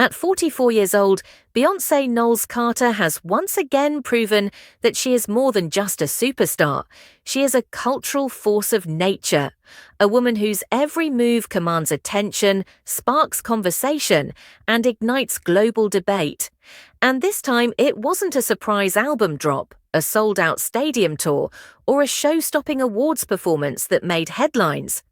At 44 years old, Beyoncé Knowles-Carter has once again proven that she is more than just a superstar. She is a cultural force of nature, a woman whose every move commands attention, sparks conversation, and ignites global debate. And this time, it wasn't a surprise album drop, a sold-out stadium tour, or a show-stopping awards performance that made headlines,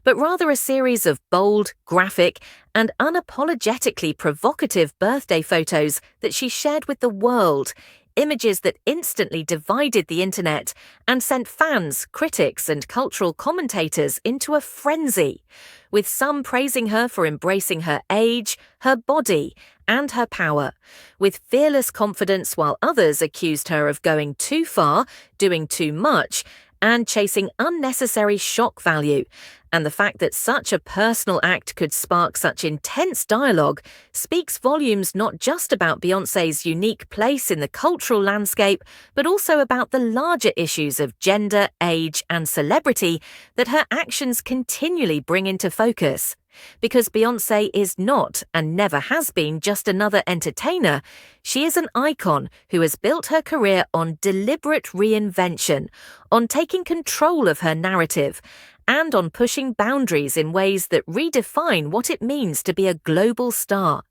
but rather a series of bold, graphic, and unapologetically provocative birthday photos that she shared with the world, images that instantly divided the internet and sent fans, critics, and cultural commentators into a frenzy, with some praising her for embracing her age, her body, and her power, with fearless confidence, while others accused her of going too far, doing too much, and chasing unnecessary shock value. And the fact that such a personal act could spark such intense dialogue speaks volumes not just about Beyoncé's unique place in the cultural landscape, but also about the larger issues of gender, age, and celebrity that her actions continually bring into focus. Because Beyoncé is not, and never has been, just another entertainer. She is an icon who has built her career on deliberate reinvention, on taking control of her narrative, and on pushing boundaries in ways that redefine what it means to be a global star.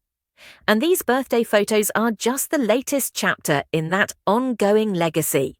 And these birthday photos are just the latest chapter in that ongoing legacy.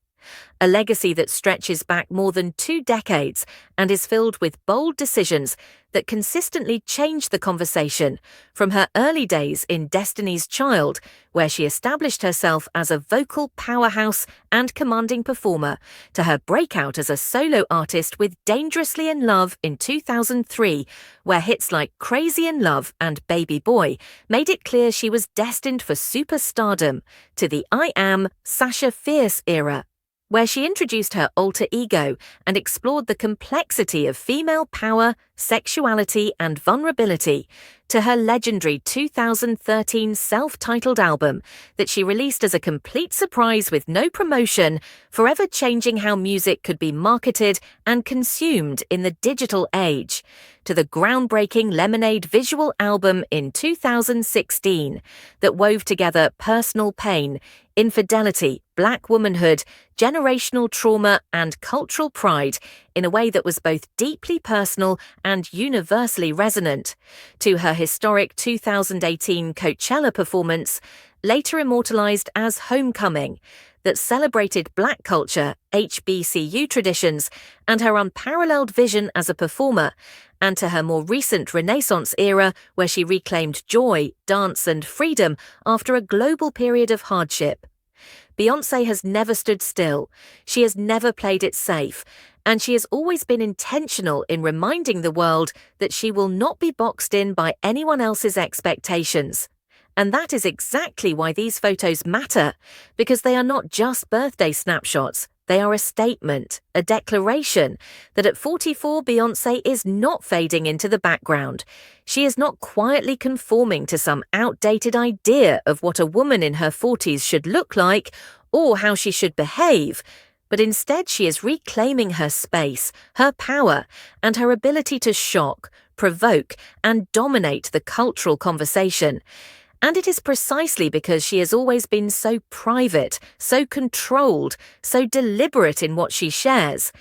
A legacy that stretches back more than 2 decades and is filled with bold decisions that consistently changed the conversation, from her early days in Destiny's Child, where she established herself as a vocal powerhouse and commanding performer, to her breakout as a solo artist with Dangerously in Love in 2003, where hits like Crazy in Love and Baby Boy made it clear she was destined for superstardom, to the I Am Sasha Fierce era, where she introduced her alter ego and explored the complexity of female power, sexuality, and vulnerability, to her legendary 2013 self-titled album that she released as a complete surprise with no promotion, forever changing how music could be marketed and consumed in the digital age, to the groundbreaking Lemonade visual album in 2016 that wove together personal pain, infidelity, Black womanhood, generational trauma, and cultural pride in a way that was both deeply personal and universally resonant, to her historic 2018 Coachella performance, later immortalized as Homecoming, that celebrated Black culture, HBCU traditions, and her unparalleled vision as a performer, and to her more recent Renaissance era where she reclaimed joy, dance, and freedom after a global period of hardship. Beyoncé has never stood still, she has never played it safe, and she has always been intentional in reminding the world that she will not be boxed in by anyone else's expectations. And that is exactly why these photos matter, because they are not just birthday snapshots. They are a statement, a declaration, that at 44 Beyoncé is not fading into the background. She is not quietly conforming to some outdated idea of what a woman in her 40s should look like or how she should behave, but instead she is reclaiming her space, her power, and her ability to shock, provoke, and dominate the cultural conversation. And it is precisely because she has always been so private, so controlled, so deliberate in what she shares,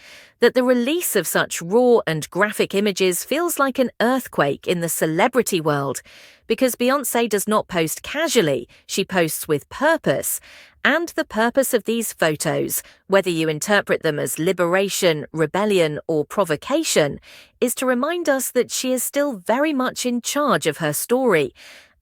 that the release of such raw and graphic images feels like an earthquake in the celebrity world, because Beyoncé does not post casually, she posts with purpose. And the purpose of these photos, whether you interpret them as liberation, rebellion, or provocation, is to remind us that she is still very much in charge of her story.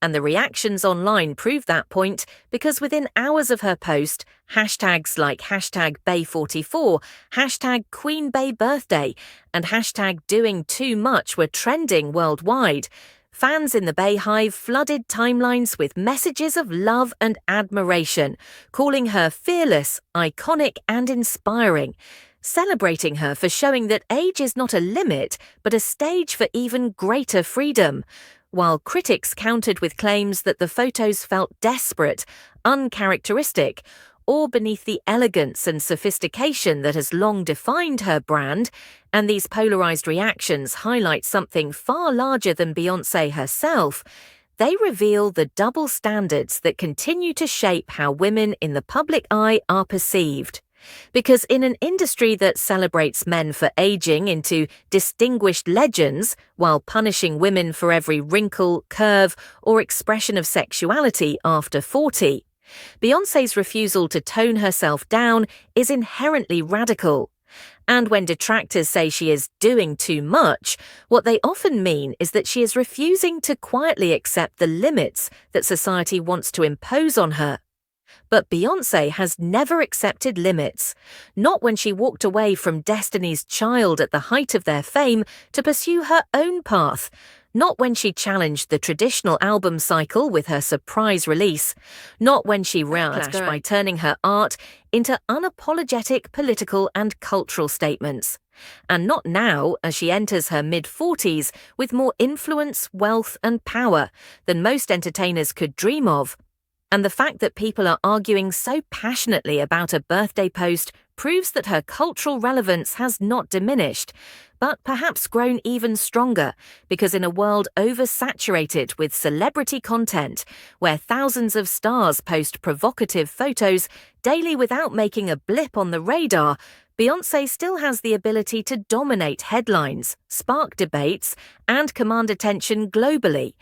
And the reactions online prove that point, because within hours of her post, hashtags like #Bay44, #QueenBayBirthday, and #DoingTooMuch were trending worldwide. Fans in the Bayhive flooded timelines with messages of love and admiration, calling her fearless, iconic, and inspiring, celebrating her for showing that age is not a limit, but a stage for even greater freedom, while critics countered with claims that the photos felt desperate, uncharacteristic, or beneath the elegance and sophistication that has long defined her brand. And these polarized reactions highlight something far larger than Beyoncé herself. They reveal the double standards that continue to shape how women in the public eye are perceived. Because in an industry that celebrates men for aging into distinguished legends while punishing women for every wrinkle, curve, or expression of sexuality after 40, Beyoncé's refusal to tone herself down is inherently radical. And when detractors say she is doing too much, what they often mean is that she is refusing to quietly accept the limits that society wants to impose on her. But Beyoncé has never accepted limits, not when she walked away from Destiny's Child at the height of their fame to pursue her own path, not when she challenged the traditional album cycle with her surprise release, not when she backlash by turning her art into unapologetic political and cultural statements, and not now as she enters her mid-40s with more influence, wealth, and power than most entertainers could dream of. And the fact that people are arguing so passionately about a birthday post proves that her cultural relevance has not diminished, but perhaps grown even stronger, because in a world oversaturated with celebrity content, where thousands of stars post provocative photos daily without making a blip on the radar, Beyoncé still has the ability to dominate headlines, spark debates, and command attention globally.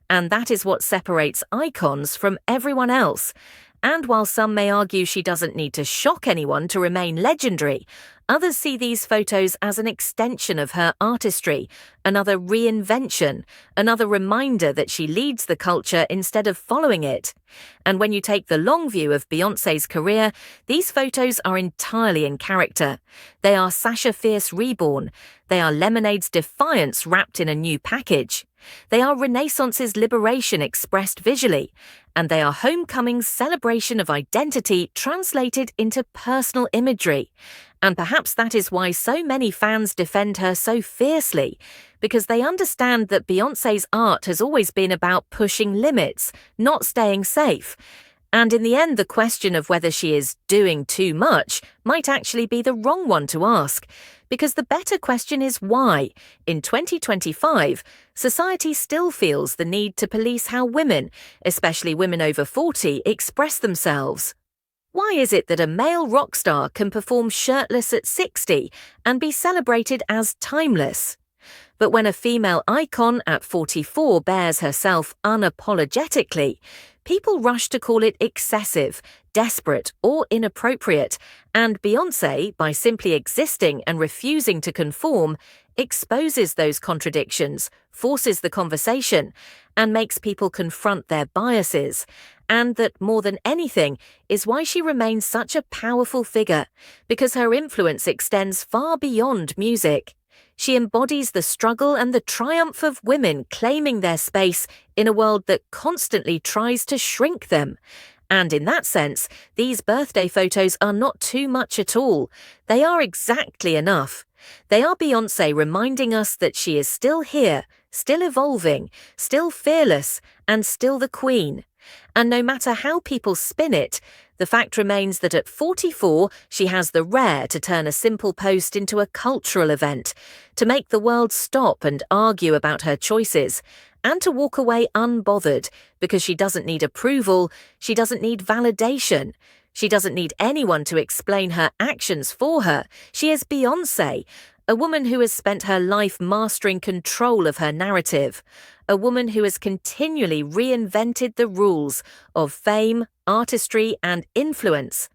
And that is what separates icons from everyone else. And while some may argue she doesn't need to shock anyone to remain legendary, others see these photos as an extension of her artistry, another reinvention, another reminder that she leads the culture instead of following it. And when you take the long view of Beyoncé's career, these photos are entirely in character. They are Sasha Fierce reborn. They are Lemonade's defiance wrapped in a new package. They are Renaissance's liberation expressed visually, and they are Homecoming's celebration of identity translated into personal imagery. And perhaps that is why so many fans defend her so fiercely, because they understand that Beyoncé's art has always been about pushing limits, not staying safe. And in the end, the question of whether she is doing too much might actually be the wrong one to ask, because the better question is why, in 2025, society still feels the need to police how women, especially women over 40, express themselves. Why is it that a male rock star can perform shirtless at 60 and be celebrated as timeless? But when a female icon at 44 bears herself unapologetically, people rush to call it excessive, desperate, or inappropriate, and Beyoncé, by simply existing and refusing to conform, exposes those contradictions, forces the conversation, and makes people confront their biases. And that, more than anything, is why she remains such a powerful figure, because her influence extends far beyond music. She embodies the struggle and the triumph of women claiming their space in a world that constantly tries to shrink them. And in that sense, these birthday photos are not too much at all. They are exactly enough. They are Beyoncé reminding us that she is still here, still evolving, still fearless, and still the queen. And no matter how people spin it, the fact remains that at 44, she has the rare to turn a simple post into a cultural event, to make the world stop and argue about her choices, and to walk away unbothered because she doesn't need approval, she doesn't need validation, she doesn't need anyone to explain her actions for her. She is Beyoncé, a woman who has spent her life mastering control of her narrative, a woman who has continually reinvented the rules of fame, artistry, and influence,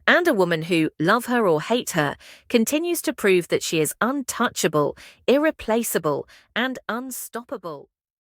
and a woman who, love her or hate her, continues to prove that she is untouchable, irreplaceable, and unstoppable.